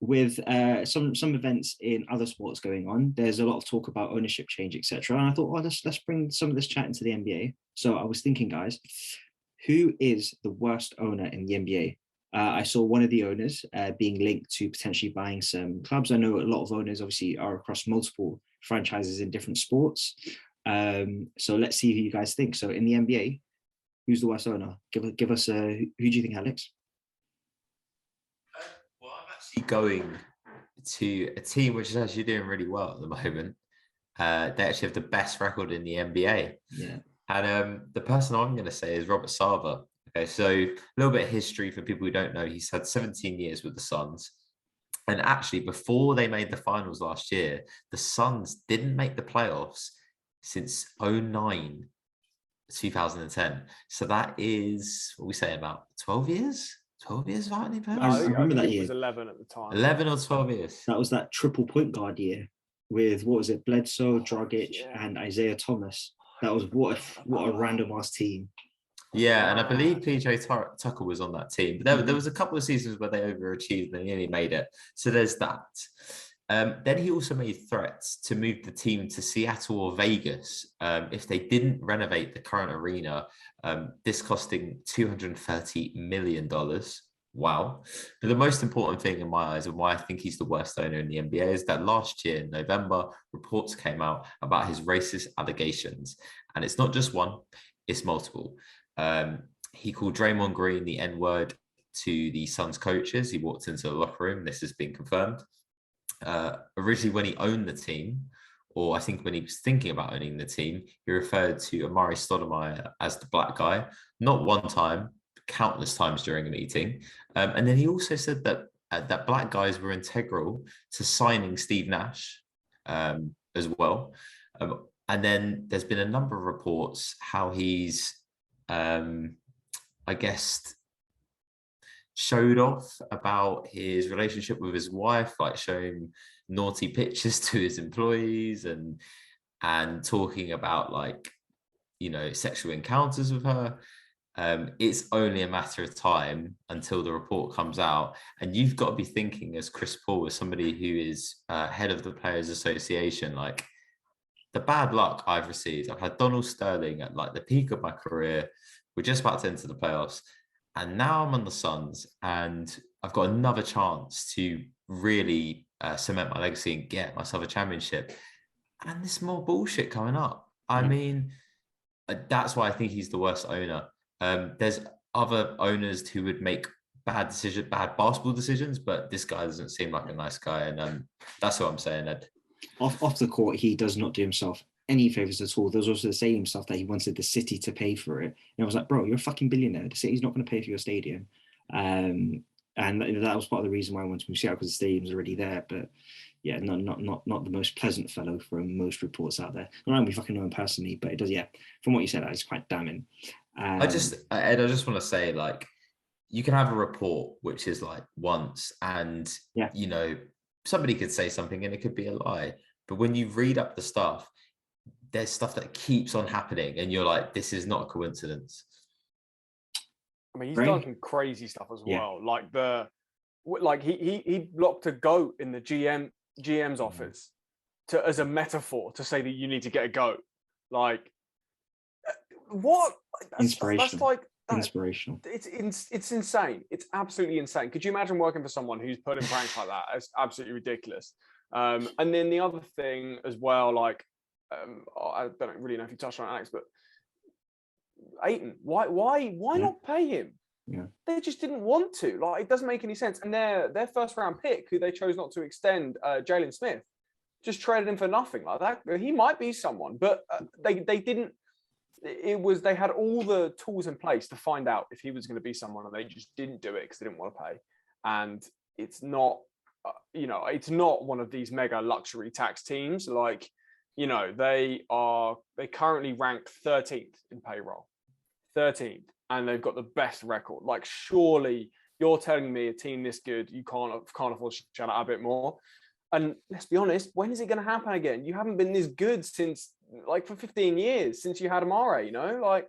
with some events in other sports going on, there's a lot of talk about ownership change, etc. And I thought, oh, let's bring some of this chat into the NBA. So I was thinking, guys, who is the worst owner in the NBA? I saw one of the owners being linked to potentially buying some clubs. I know a lot of owners obviously are across multiple franchises in different sports. So let's see who you guys think. So in the NBA, who's the worst owner? Give us who do you think, Alex? Well, I'm actually going to a team which is actually doing really well at the moment. They actually have the best record in the NBA. Yeah. And the person I'm going to say is Robert Sarver. Okay, so a little bit of history for people who don't know. He's had 17 years with the Suns. And actually, before they made the finals last year, the Suns didn't make the playoffs since 09, 2010. So that is, what we say, about 12 years? 12 years without any playoffs? I remember that year. It was 11 at the time. 11 or 12 years. That was that triple point guard year with, what was it, Bledsoe, Dragic, and Isaiah Thomas. That was what a random ass team. Yeah, and I believe PJ Tucker was on that team. But there was a couple of seasons where they overachieved and they nearly made it. So there's that. Then he also made threats to move the team to Seattle or Vegas if they didn't renovate the current arena, this costing $230 million. Wow. But the most important thing in my eyes and why I think he's the worst owner in the NBA is that last year in November, reports came out about his racist allegations. And it's not just one, it's multiple. He called Draymond Green the N-word to the Suns coaches. He walked into the locker room. This has been confirmed. Originally, when he owned the team, or I think when he was thinking about owning the team, he referred to Amari Stoudemire as the black guy, not one time, countless times during a meeting. And then he also said that that black guys were integral to signing Steve Nash as well. And then there's been a number of reports how he's, I guess, showed off about his relationship with his wife, like showing naughty pictures to his employees and talking about, like, you know, sexual encounters with her. It's only a matter of time until the report comes out, and you've got to be thinking, as Chris Paul, as somebody who is head of the Players Association, like, the bad luck I've received. I've had Donald Sterling at like the peak of my career. We're just about to enter the playoffs, and now I'm on the Suns, and I've got another chance to really cement my legacy and get myself a championship. And there's more bullshit coming up. I mean, that's why I think he's the worst owner. There's other owners who would make bad basketball decisions, but this guy doesn't seem like a nice guy, and that's what I'm saying, Ed. Off the court, he does not do himself any favors at all. There's also the same stuff that he wanted the city to pay for it. And I was like, bro, you're a fucking billionaire. The city's not going to pay for your stadium. And that was part of the reason why I wanted to move Seattle, because the stadium's already there. But yeah, not the most pleasant fellow from most reports out there. I don't know if we fucking know him personally, but it does, yeah. From what you said, it's quite damning. Ed, I just want to say, like, you can have a report which is like once, and you know, somebody could say something and it could be a lie. But when you read up the stuff, there's stuff that keeps on happening, and you're like, this is not a coincidence. I mean, he's done some crazy stuff as well. Like he blocked a goat in the GM's office as a metaphor to say that you need to get a goat. Like, what? Inspirational. That's like inspirational. It's insane. It's absolutely insane. Could you imagine working for someone who's pulling pranks like that? It's absolutely ridiculous. And then the other thing as well, like, I don't really know if you touched on it, Alex, but Ayton, why not pay him? Yeah, they just didn't want to. Like, it doesn't make any sense. And their first round pick, who they chose not to extend, Jalen Smith, just traded him for nothing like that. He might be someone, but they didn't. They had all the tools in place to find out if he was going to be someone, and they just didn't do it because they didn't want to pay. And it's not, it's not one of these mega luxury tax teams. Like, they currently rank 13th in payroll, 13th, and they've got the best record. Like, surely you're telling me a team this good, you can't afford to shut out a bit more. And let's be honest, when is it going to happen again? You haven't been this good since, like, for 15 years, since you had Amare, Like,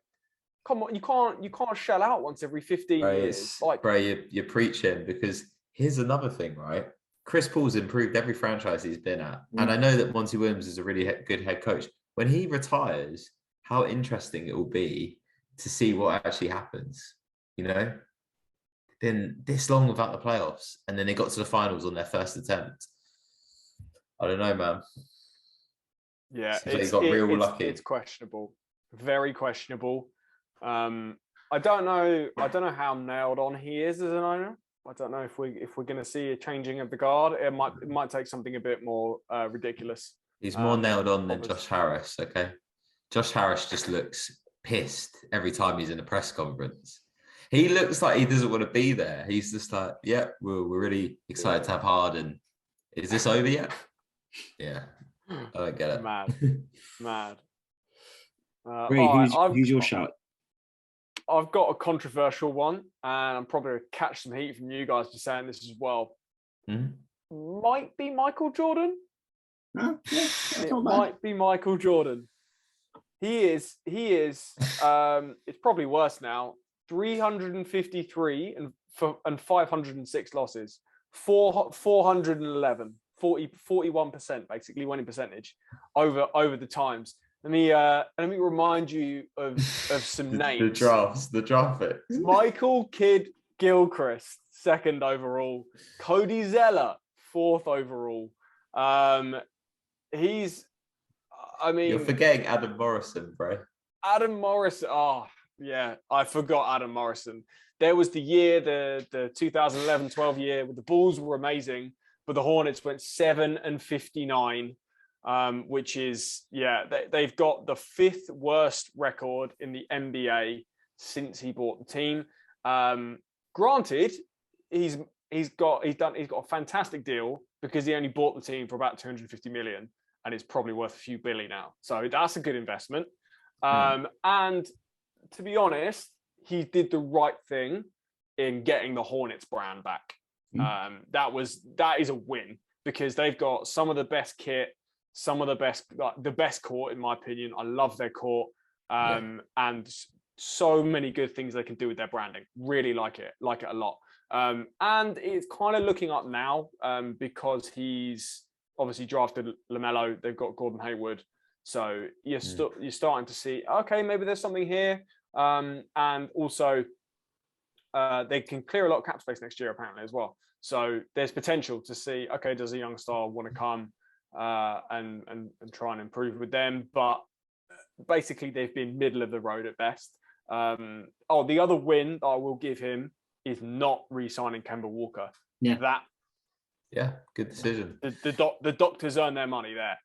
come on, you can't shell out once every 15 years. Like, Bray, you're preaching, because here's another thing, right? Chris Paul's improved every franchise he's been at. And I know that Monty Williams is a really good head coach. When he retires, how interesting it will be to see what actually happens. You know, been this long without the playoffs, and then they got to the finals on their first attempt. I don't know, man. Yeah, they got real lucky. It's questionable, very questionable. I don't know how nailed on he is as an owner. I don't know if we're going to see a changing of the guard. It might take something a bit more ridiculous. He's more nailed on than Josh Harris. Okay, Josh Harris just looks pissed every time he's in a press conference. He looks like he doesn't want to be there. He's just like, yeah, we're really excited to have Harden. Is this over yet? Yeah, I don't get it. Mad. Ray, who's your shout? I've got a controversial one, and I'm probably going to catch some heat from you guys for saying this as well. Might be Michael Jordan. Huh? Yeah, it might be Michael Jordan. He is. It's probably worse now. 353 and 506 losses. 411. 41%, basically winning percentage over the times. Let me remind you of some names. The draft picks. Michael Kidd Gilchrist, 2nd overall. Cody Zeller, 4th overall. You're forgetting Adam Morrison, bro. Adam Morrison. Oh, yeah, I forgot Adam Morrison. There was the year, the 2011-12 year, where the Bulls were amazing, but the Hornets went 7-59. Which is, they've got the 5th worst record in the NBA since he bought the team. Granted, he's got a fantastic deal because he only bought the team for about 250 million, and it's probably worth a few billion now. So that's a good investment. And to be honest, he did the right thing in getting the Hornets brand back. That is a win because they've got some of the best kit, some of the best court, in my opinion. I love their court, and so many good things they can do with their branding. Really like it a lot. And it's kind of looking up now because he's obviously drafted LaMelo. They've got Gordon Hayward, so you're starting to see, okay, maybe there's something here. And also, they can clear a lot of cap space next year apparently as well. So there's potential to see, okay, does a young star want to come and try and improve with them? But basically, they've been middle of the road at best. The other win that I will give him is not re-signing Kemba Walker. Good decision. The doctors earn their money there.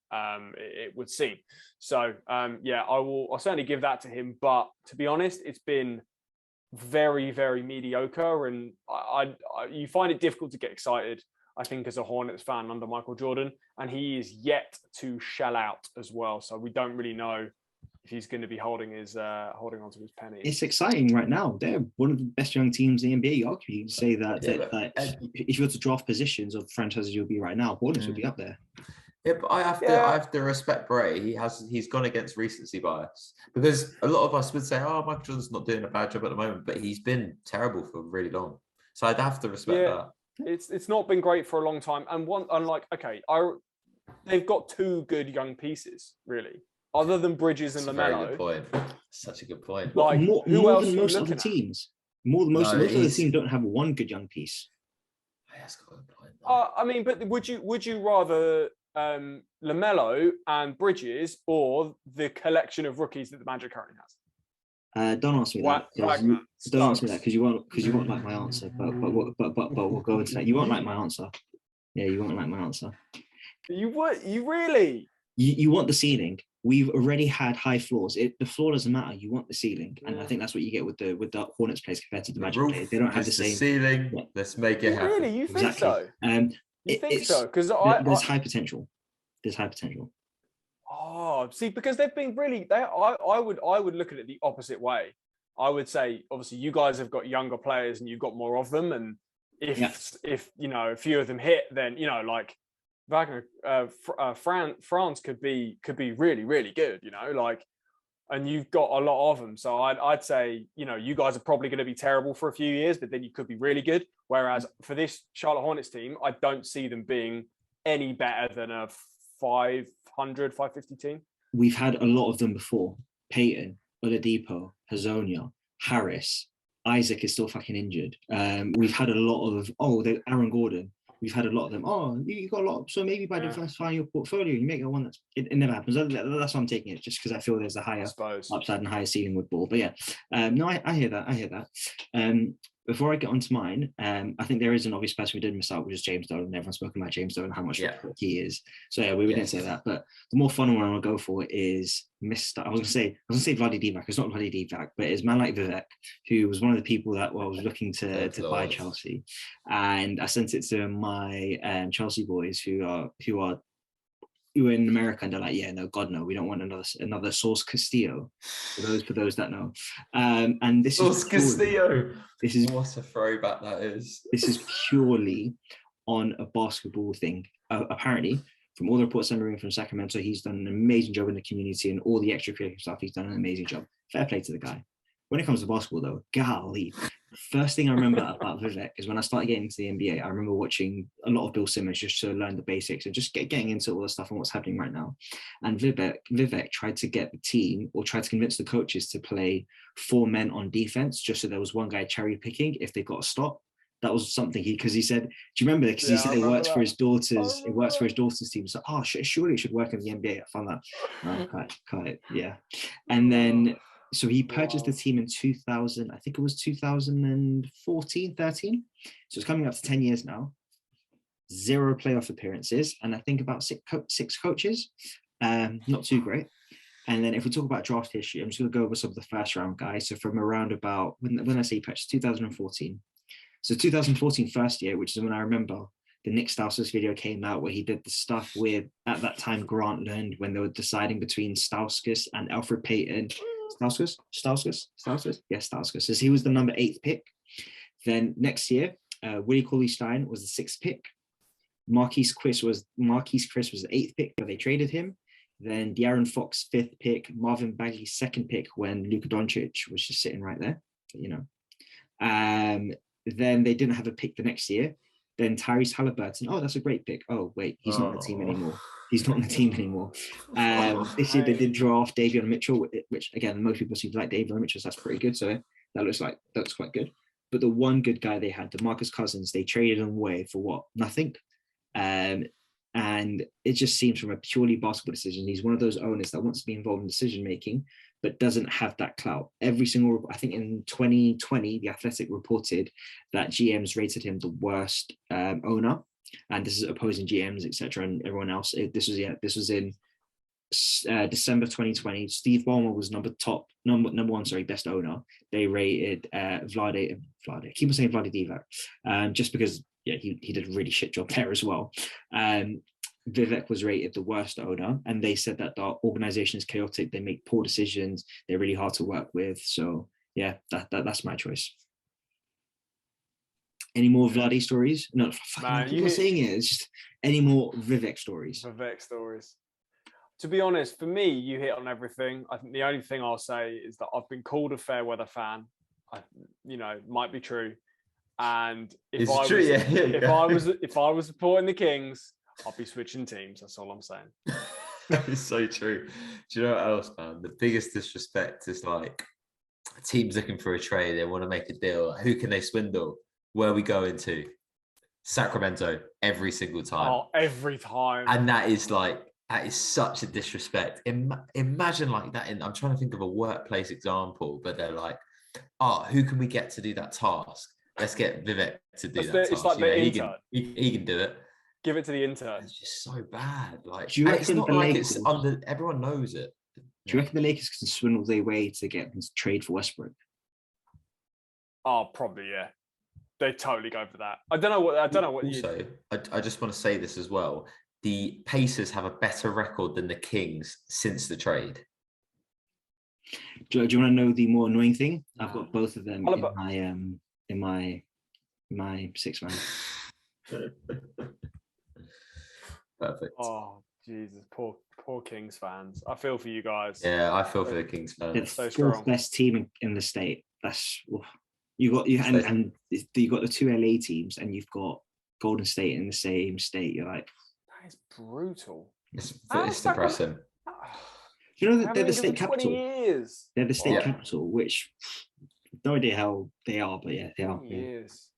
It would seem. So I'll certainly give that to him. But to be honest, it's been very, very mediocre, and you find it difficult to get excited, I think, as a Hornets fan under Michael Jordan, and he is yet to shell out as well. So we don't really know if he's going to be holding onto his penny. It's exciting right now. They're one of the best young teams in the NBA. You can say that if you were to draft positions of franchises you'll be right now, Hornets would be up there. Yeah, but I have to respect Bray. He's gone against recency bias, because a lot of us would say, "Oh, Michael Jordan's not doing a bad job at the moment," but he's been terrible for really long. So I'd have to respect that. It's not been great for a long time, and they've got 2 good young pieces really, other than Bridges and LaMelo. Very good point. Such a good point. Like more than most other teams. Most other teams don't have 1 good young piece. That's got a good point. I mean, but would you rather LaMelo and Bridges or the collection of rookies that the Magic currently has? Don't ask me that. Don't ask me that because you won't like my answer. But we'll go into that. You won't like my answer. Yeah, you won't like my answer. You really? You want the ceiling. We've already had high floors. The floor doesn't matter. You want the ceiling, and I think that's what you get with the Hornets players compared to the Magic players. They don't have the same ceiling. Yeah. Let's make it happen. Really, you think so? You think so? Because there's high potential. There's high potential. Oh, see, because they've been really. I would look at it the opposite way. I would say, obviously, you guys have got younger players and you've got more of them, and if a few of them hit, then like Wagner, France could be really, really good. and you've got a lot of them. So I'd say, you guys are probably going to be terrible for a few years, but then you could be really good. Whereas for this Charlotte Hornets team, I don't see them being any better than a 500, 550 team. We've had a lot of them before. Peyton, Oladipo, Hazonia, Harris. Isaac is still fucking injured. We've had a lot of, Aaron Gordon. We've had a lot of them. Oh, you got a lot. So maybe by diversifying your portfolio, you make a one that's, it never happens. That's why I'm taking it, just because I feel there's a higher upside and higher ceiling with ball. But yeah, no, I hear that. Before I get onto mine, I think there is an obvious person we did miss out, which is James Dolan. Everyone's spoken about James Dolan, how much he is. So yeah, we didn't say that. But the more fun one I want to go for is Mr. I was gonna say Vlade Divac. It's not Vlade Divac, but it's man like Vivek, who was one of the people that was looking to buy Chelsea, and I sent it to my Chelsea boys who are in America, and they're like, yeah, no, God, no, we don't want another Source Castillo. For those that know, and this Source Castillo. This is what a throwback that is. This is purely on a basketball thing. Apparently, from all the reports I'm reading from Sacramento, he's done an amazing job in the community and all the extracurricular stuff. He's done an amazing job. Fair play to the guy. When it comes to basketball, though, golly, first thing I remember about Vivek is when I started getting into the NBA, I remember watching a lot of Bill Simmons just to learn the basics and just getting into all the stuff and what's happening right now. And Vivek tried to get the team, or tried to convince the coaches to play 4 men on defense, just so there was one guy cherry picking if they got a stop. That was something because he said, do you remember? Because he said it works for his daughters. It works for his daughter's team. So, surely it should work in the NBA. I found that. Quite, yeah. And then, so he purchased the team in 2000, I think it was 2014, 13. So it's coming up to 10 years now. 0 playoff appearances, and I think about 6 coaches. Not too great. And then if we talk about draft history, I'm just going to go over some of the first round guys. So from around about, when I say he purchased, 2014. So 2014 first year, which is when I remember the Nick Stauskas video came out, where he did the stuff with, at that time, Grantland, when they were deciding between Stauskas and Alfred Payton. Stauskas? Yes, Stauskas. So he was the number 8th pick. Then next year, Willie Cauley-Stein was the 6th pick. Marquise Chris was the 8th pick, but they traded him. Then De'Aaron Fox, 5th pick. Marvin Bagley, 2nd pick, when Luka Doncic was just sitting right there, Then they didn't have a pick the next year. Then Tyrese Halliburton. Oh, that's a great pick. Oh, wait, he's not on the team anymore. This year they did draft Davion Mitchell, which again, most people seem to like Davion Mitchell, so that's pretty good. So that's quite good. But the one good guy they had, DeMarcus Cousins, they traded him away for what? Nothing. And it just seems from a purely basketball decision, he's one of those owners that wants to be involved in decision making, but doesn't have that clout. I think in 2020, The Athletic reported that GMs rated him the worst owner, and this is opposing GMs, etc., and everyone else. This was in December 2020. Steve Ballmer was number one, best owner. They rated Vlade. Keep on saying Vlade Divac, just because he did a really shit job there as well. Vivek was rated the worst owner, and they said that the organization is chaotic. They make poor decisions. They're really hard to work with. So yeah, that's my choice. Any more Vlade stories? No, people saying it. It's just any more Vivek stories. To be honest, for me, you hit on everything. I think the only thing I'll say is that I've been called a fair weather fan. Might be true. And if I was supporting the Kings, I'll be switching teams. That's all I'm saying. That is so true. Do you know what else, man? The biggest disrespect is like teams looking for a trade. They want to make a deal. Who can they swindle? Where are we going to? Sacramento every single time. Oh, every time. And that is such a disrespect. Imagine like that. I'm trying to think of a workplace example, but they're like, who can we get to do that task? Let's get Vivek to do that task. It's like the intern. He can do it. Give it to the intern. It's just so bad. Like, it's not like it's under. Everyone knows it. Do you reckon the Lakers can swindle their way to get them to trade for Westbrook? Oh, probably, yeah. They totally go for that. I don't know what. Also, I just want to say this as well. The Pacers have a better record than the Kings since the trade. Do you want to know the more annoying thing? I've got both of them in my 6-man. Perfect. Oh, Jesus, poor Poor Kings fans. I feel for you guys. Yeah, I feel for the Kings They're fans. So the strong. fourth best team in the state. That's you got you So- and you got the two LA teams, and you've got Golden State in the same state. You're like, That is brutal. It's How's that gonna- depressing. you know They that haven't they're the been state given 20 capital. years. They're the state Yeah. capital, which no idea how they are, but yeah, they are. 20 Yeah. years.